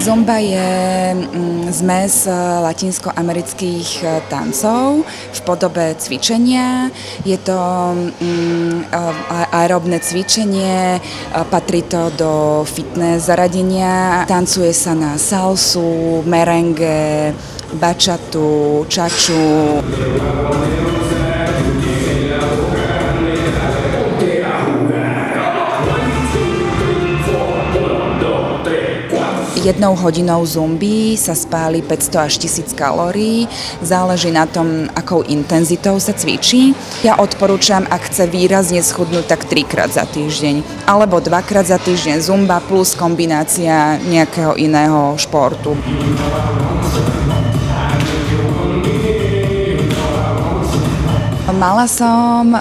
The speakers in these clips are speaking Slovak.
Zumba je zmes latinskoamerických tancov v podobe cvičenia. Je to aerobné cvičenie, patrí to do fitness zaradenia. Tancuje sa na salsu, merengue, bačatu, čaču. Jednou hodinou zumby sa spáli 500 až 1000 kalórií, záleží na tom, akou intenzitou sa cvičí. Ja odporúčam, ak chce výrazne schudnúť, tak 3-krát za týždeň, alebo 2-krát za týždeň zumba plus kombinácia nejakého iného športu. Mala som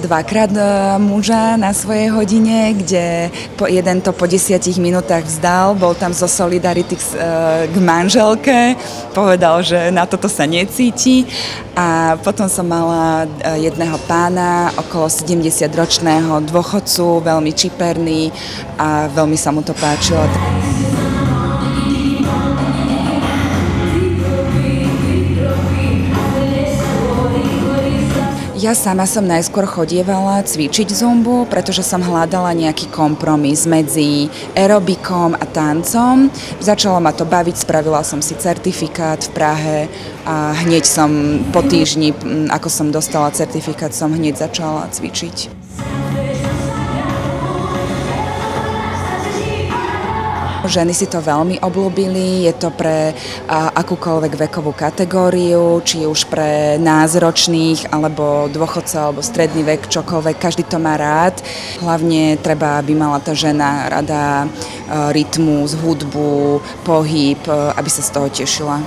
2-krát muža na svojej hodine, kde jeden to po 10 minútach vzdal, bol tam zo solidarity k manželke, povedal, že na toto sa necíti. A potom som mala jedného pána, okolo 70-ročného dôchodcu, veľmi čiperný a veľmi sa mu to páčilo. Ja sama som najskôr chodievala cvičiť zumbu, pretože som hľadala nejaký kompromis medzi aerobikom a tancom. Začalo ma to baviť, spravila som si certifikát v Prahe a hneď som po týždni, ako som dostala certifikát, som hneď začala cvičiť. Ženy si to veľmi obľúbili, je to pre akúkoľvek vekovú kategóriu, či už pre názročných, alebo dôchodcov, alebo stredný vek, čokoľvek, každý to má rád. Hlavne treba, aby mala tá žena rada rytmus, hudbu, pohyb, aby sa z toho tešila.